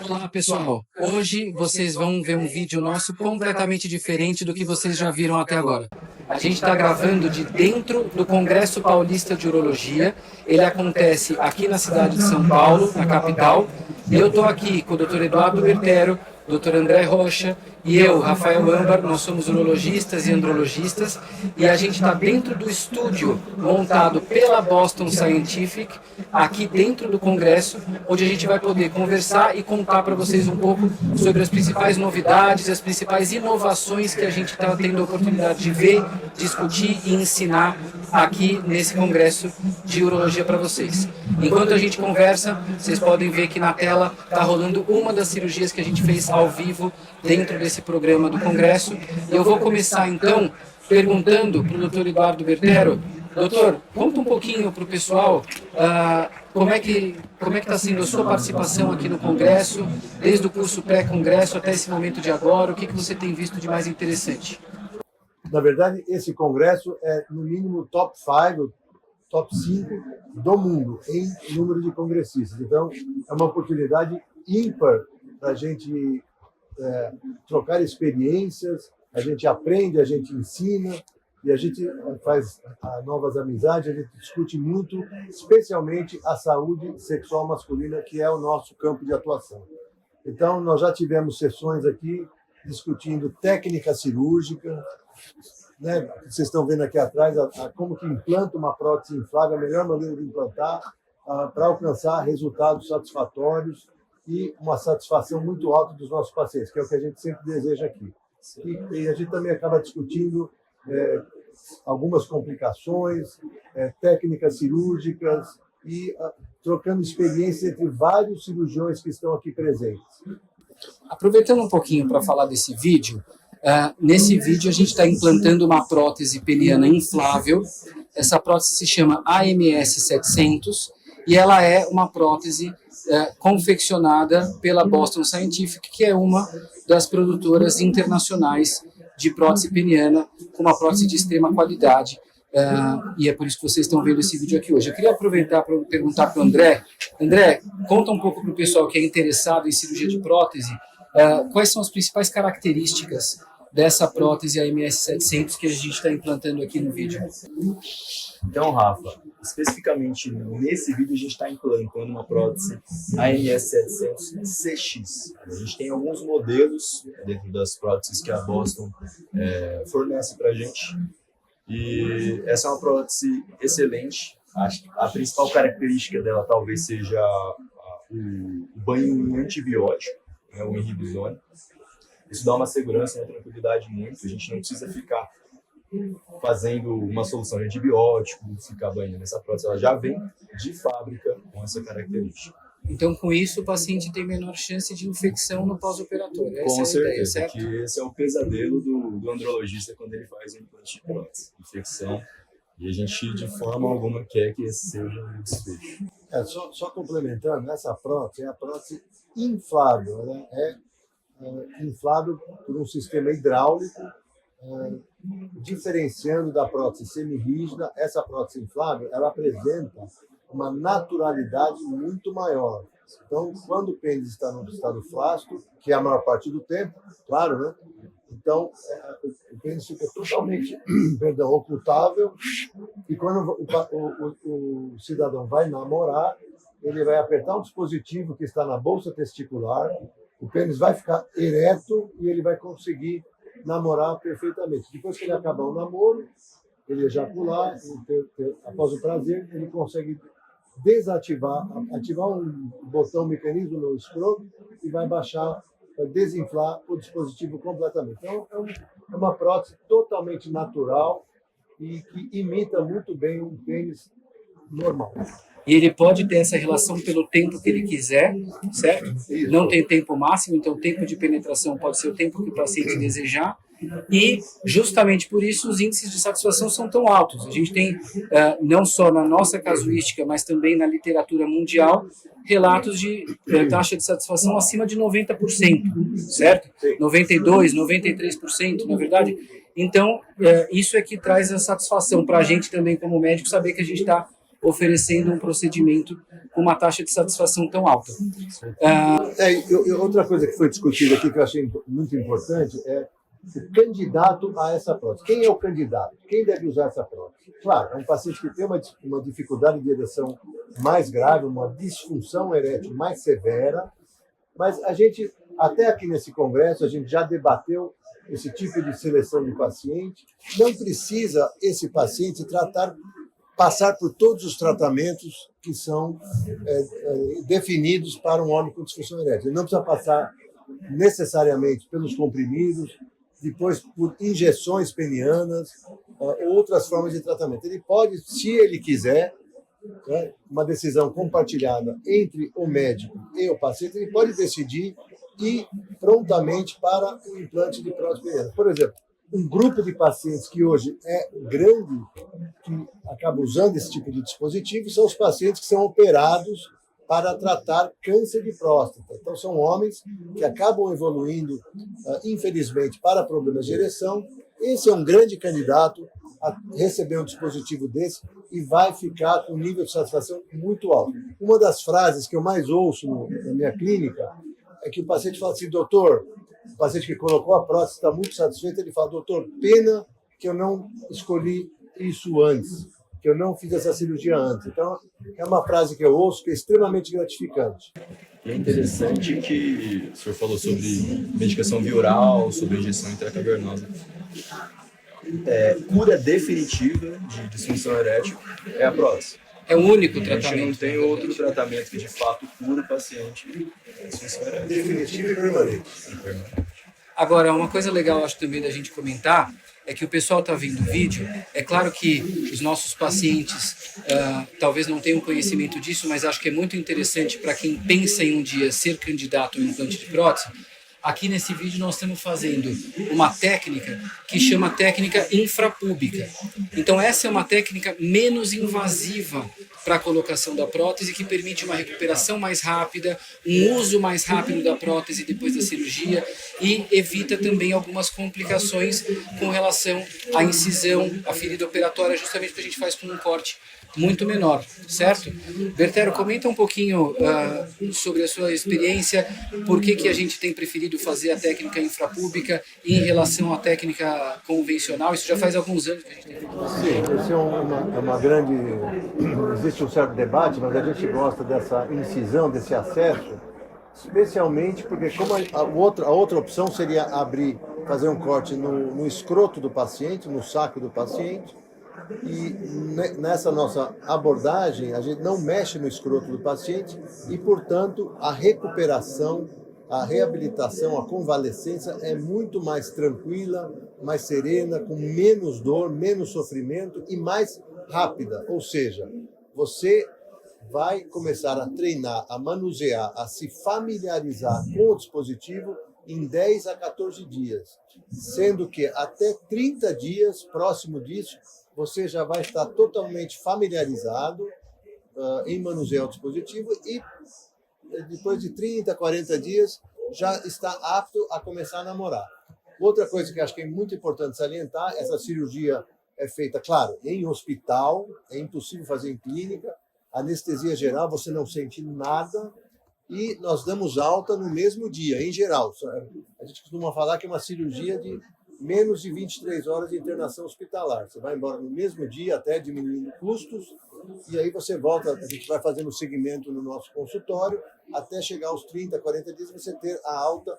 Olá pessoal, hoje vocês vão ver um vídeo nosso completamente diferente do que vocês já viram até agora. A gente está gravando de dentro do Congresso Paulista de Urologia. Ele acontece aqui na cidade de São Paulo, na capital, e eu estou aqui com o Dr. Eduardo Bertero, Dr. André Rocha e eu, Rafael Âmbar. Nós somos urologistas e andrologistas e a gente está dentro do estúdio montado pela Boston Scientific, aqui dentro do Congresso, onde a gente vai poder conversar e contar para vocês um pouco sobre as principais novidades, as principais inovações que a gente está tendo a oportunidade de ver, discutir e ensinar aqui nesse Congresso de Urologia para vocês. Enquanto a gente conversa, vocês podem ver que na tela está rolando uma das cirurgias que a gente fez ao vivo dentro desse programa do Congresso. E eu vou começar então perguntando para o Dr. Eduardo Bertero. Doutor, conta um pouquinho para o pessoal como é que está sendo a sua participação aqui no Congresso, desde o curso pré-congresso até esse momento de agora, o que você tem visto de mais interessante? Na verdade, esse congresso é, no mínimo, top 5, top 5 do mundo em número de congressistas. Então, é uma oportunidade ímpar para a gente trocar experiências, a gente aprende, a gente ensina e a gente faz novas amizades, a gente discute muito, especialmente a saúde sexual masculina, que é o nosso campo de atuação. Então, nós já tivemos sessões aqui discutindo técnica cirúrgica, né? Vocês estão vendo aqui atrás como que implanta uma prótese inflável, a melhor maneira de implantar para alcançar resultados satisfatórios e uma satisfação muito alta dos nossos pacientes, que é o que a gente sempre deseja aqui. E a gente também acaba discutindo algumas complicações, técnicas cirúrgicas e trocando experiências entre vários cirurgiões que estão aqui presentes. Aproveitando um pouquinho para falar desse vídeo, nesse vídeo a gente está implantando uma prótese peniana inflável. Essa prótese se chama AMS 700 e ela é uma prótese confeccionada pela Boston Scientific, que é uma das produtoras internacionais de prótese peniana, com uma prótese de extrema qualidade. E é por isso que vocês estão vendo esse vídeo aqui hoje. Eu queria aproveitar para perguntar para o André. André, conta um pouco para o pessoal que é interessado em cirurgia de prótese, quais são as principais características dessa prótese AMS 700 que a gente está implantando aqui no vídeo. Então, Rafa, especificamente nesse vídeo a gente está implantando uma prótese AMS 700 CX. A gente tem alguns modelos dentro das próteses que a Boston fornece para a gente. E essa é uma prótese excelente. Acho que a principal característica dela talvez seja o banho em antibiótico, o Inhibizone. Isso dá uma segurança e uma tranquilidade muito. A gente não precisa ficar fazendo uma solução de antibiótico, ficar banhando essa prótese. Ela já vem de fábrica com essa característica. Então, com isso, o paciente tem menor chance de infecção no pós-operatório. Com certeza, ideia, certo? Que esse é o pesadelo do andrologista quando ele faz um implante de prótese. Infecção. E a gente, de forma alguma, quer que esse seja o desfecho. Só complementando, essa prótese é a prótese inflável. Ela é inflável por um sistema hidráulico, diferenciando da prótese semirrígida. Essa prótese inflável, ela apresenta uma naturalidade muito maior. Então, quando o pênis está no estado flácido, que é a maior parte do tempo, claro, né? Então, o pênis fica totalmente ocultável, e quando o cidadão vai namorar, ele vai apertar um dispositivo que está na bolsa testicular, o pênis vai ficar ereto e ele vai conseguir namorar perfeitamente. Depois que ele acabar o namoro, ele ejacular, após o prazer, ele consegue ativar um botão, um mecanismo no escroto e vai baixar, vai desinflar o dispositivo completamente. Então, é uma prótese totalmente natural e que imita muito bem um pênis normal. E ele pode ter essa relação pelo tempo que ele quiser, certo? Isso. Não tem tempo máximo, então o tempo de penetração pode ser o tempo que o paciente desejar. E, justamente por isso, os índices de satisfação são tão altos. A gente tem, não só na nossa casuística, mas também na literatura mundial, relatos de taxa de satisfação acima de 90%, certo? 92%, 93%, na verdade. Então, isso é que traz a satisfação para a gente também, como médico, saber que a gente está oferecendo um procedimento com uma taxa de satisfação tão alta. Outra coisa que foi discutida aqui que eu achei muito importante é o candidato a essa prótese. Quem é o candidato? Quem deve usar essa prótese? Claro, é um paciente que tem uma dificuldade de ereção mais grave, uma disfunção erétil mais severa, mas a gente, até aqui nesse congresso, a gente já debateu esse tipo de seleção de paciente. Não precisa esse paciente passar por todos os tratamentos que são definidos para um homem com disfunção erétil. Ele não precisa passar necessariamente pelos comprimidos, depois por injeções penianas, outras formas de tratamento. Ele pode, se ele quiser, uma decisão compartilhada entre o médico e o paciente, ele pode decidir ir prontamente para o implante de prótese peniana. Por exemplo, um grupo de pacientes que hoje é grande, que acaba usando esse tipo de dispositivo, são os pacientes que são operados para tratar câncer de próstata. Então, são homens que acabam evoluindo, infelizmente, para problemas de ereção. Esse é um grande candidato a receber um dispositivo desse e vai ficar com um nível de satisfação muito alto. Uma das frases que eu mais ouço na minha clínica é que o paciente fala assim: doutor, o paciente que colocou a prótese está muito satisfeito, ele fala: doutor, pena que eu não escolhi isso antes, que eu não fiz essa cirurgia antes. Então, é uma frase que eu ouço que é extremamente gratificante. E é interessante que o senhor falou sobre medicação via oral, sobre injeção intracavernosa. Cura definitiva de disfunção erétil é a prótese. É o único A tratamento. gente não tem outro tratamento que de fato cura o paciente de disfunção erétil. Definitivo e permanente. Agora, uma coisa legal, acho também da gente comentar, é que o pessoal está vendo o vídeo. É claro que os nossos pacientes talvez não tenham conhecimento disso, mas acho que é muito interessante para quem pensa em um dia ser candidato a um implante de prótese. Aqui nesse vídeo nós estamos fazendo uma técnica que chama técnica infrapúbica. Então essa é uma técnica menos invasiva para a colocação da prótese, que permite uma recuperação mais rápida, um uso mais rápido da prótese depois da cirurgia e evita também algumas complicações com relação à incisão, à ferida operatória, justamente porque a gente faz com um corte muito menor, certo? Bertero, comenta um pouquinho sobre a sua experiência, por que a gente tem preferido fazer a técnica infrapúbica em relação à técnica convencional. Isso já faz alguns anos que a gente tem feito. Sim, esse é uma grande... Existe um certo debate, mas a gente gosta dessa incisão, desse acesso, especialmente porque como a outra opção seria fazer um corte no escroto do paciente, no saco do paciente. E nessa nossa abordagem, a gente não mexe no escroto do paciente e, portanto, a recuperação, a reabilitação, a convalescência é muito mais tranquila, mais serena, com menos dor, menos sofrimento e mais rápida. Ou seja, você vai começar a treinar, a manusear, a se familiarizar com o dispositivo em 10 a 14 dias, sendo que até 30 dias, próximo disso, você já vai estar totalmente familiarizado em manusear o dispositivo e depois de 30, 40 dias já está apto a começar a namorar. Outra coisa que acho que é muito importante salientar, essa cirurgia é feita, claro, em hospital, é impossível fazer em clínica, anestesia geral, você não sente nada e nós damos alta no mesmo dia, em geral. A gente costuma falar que é uma cirurgia de menos de 23 horas de internação hospitalar. Você vai embora no mesmo dia, até diminuindo custos, e aí você volta, a gente vai fazendo o segmento no nosso consultório, até chegar aos 30, 40 dias, você ter a alta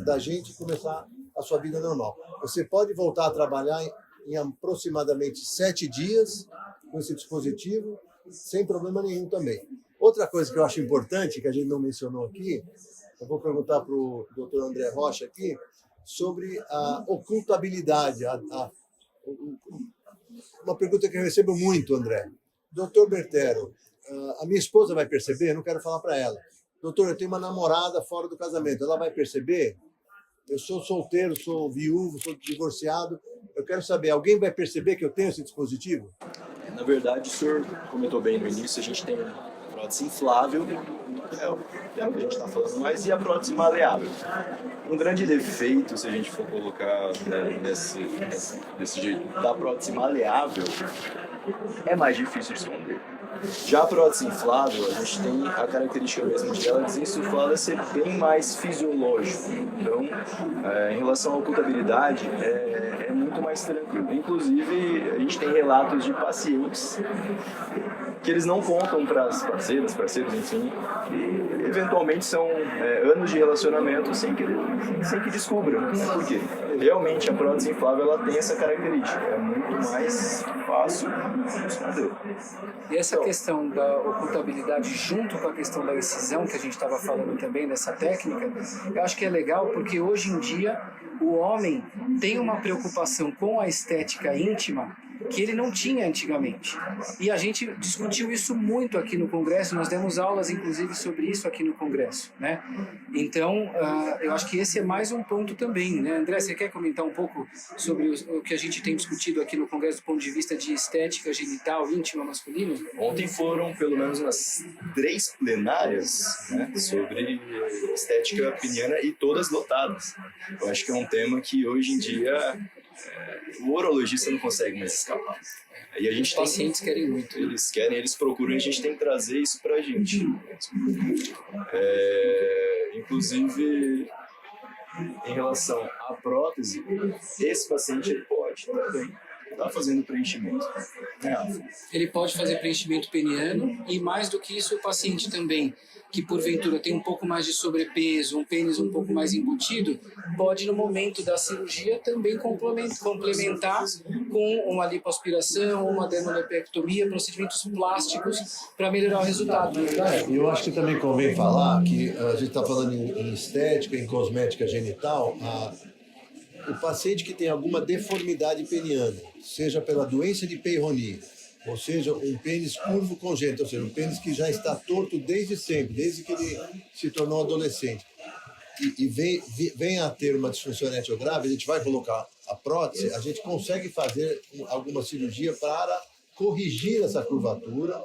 da gente e começar a sua vida normal. Você pode voltar a trabalhar em aproximadamente 7 dias com esse dispositivo, sem problema nenhum também. Outra coisa que eu acho importante, que a gente não mencionou aqui, eu vou perguntar para o Dr. André Rocha aqui, sobre a ocultabilidade. Uma pergunta que eu recebo muito, André. Doutor Bertero, a minha esposa vai perceber? Eu não quero falar para ela. Doutor, eu tenho uma namorada fora do casamento, ela vai perceber? Eu sou solteiro, sou viúvo, sou divorciado. Eu quero saber, alguém vai perceber que eu tenho esse dispositivo? Na verdade, o senhor comentou bem no início, a gente tem prótese inflável, é o que a gente está falando mais, e a prótese maleável. Um grande defeito, se a gente for colocar desse jeito, da prótese maleável, é mais difícil de esconder. Já a prótese inflável, a gente tem a característica mesmo de ela desinsuflada ser bem mais fisiológico. Então, em relação à ocultabilidade, é muito mais tranquilo. Inclusive, a gente tem relatos de pacientes que eles não contam para as parceiros, enfim, e eventualmente são anos de relacionamento sem que descubram. Por quê? Realmente a prótese inflável ela tem essa característica, é muito mais fácil de esconder. E essa questão da ocultabilidade junto com a questão da incisão, que a gente estava falando também dessa técnica, eu acho que é legal porque hoje em dia o homem tem uma preocupação com a estética íntima que ele não tinha antigamente. E a gente discutiu isso muito aqui no Congresso, nós demos aulas inclusive sobre isso aqui no Congresso, né? Então, eu acho que esse é mais um ponto também, né? André, você quer comentar um pouco sobre o que a gente tem discutido aqui no Congresso do ponto de vista de estética genital íntima masculina? Ontem foram pelo menos umas 3 plenárias, né, sobre estética peniana e todas lotadas. Eu acho que é um tema que hoje em dia o urologista não consegue mais escapar. E a gente Os pacientes querem muito. Eles procuram, a gente tem que trazer isso pra gente. Inclusive, em relação à prótese, esse paciente ele pode também estar fazendo preenchimento. Ele pode fazer preenchimento peniano e, mais do que isso, o paciente também, que porventura tem um pouco mais de sobrepeso, um pênis um pouco mais embutido, pode no momento da cirurgia também complementar com uma lipoaspiração, uma dermolepectomia, procedimentos plásticos para melhorar o resultado. E eu acho que também convém falar que a gente está falando em estética, em cosmética genital, o paciente que tem alguma deformidade peniana, seja pela doença de Peyronie, ou seja, um pênis curvo congênito, ou seja, um pênis que já está torto desde sempre, desde que ele se tornou adolescente, e vem a ter uma disfunção erétil grave, a gente vai colocar a prótese, a gente consegue fazer alguma cirurgia para corrigir essa curvatura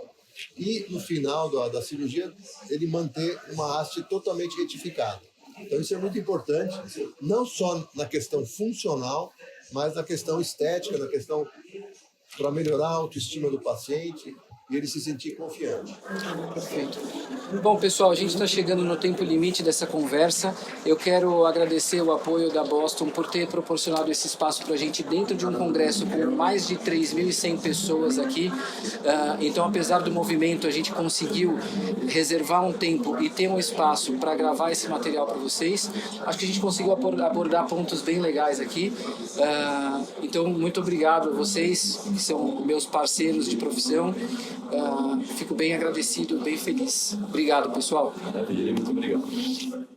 e, no final da cirurgia, ele manter uma haste totalmente retificada. Então, isso é muito importante, não só na questão funcional, mas na questão estética, na questão para melhorar a autoestima do paciente e ele se sentir confiante. Perfeito. Bom, pessoal, a gente está chegando no tempo limite dessa conversa. Eu quero agradecer o apoio da Boston por ter proporcionado esse espaço para a gente dentro de um congresso com mais de 3.100 pessoas aqui. Então, apesar do movimento, a gente conseguiu reservar um tempo e ter um espaço para gravar esse material para vocês. Acho que a gente conseguiu abordar pontos bem legais aqui. Então, muito obrigado a vocês, que são meus parceiros de profissão. Fico bem agradecido, bem feliz. Obrigado, pessoal. Muito obrigado.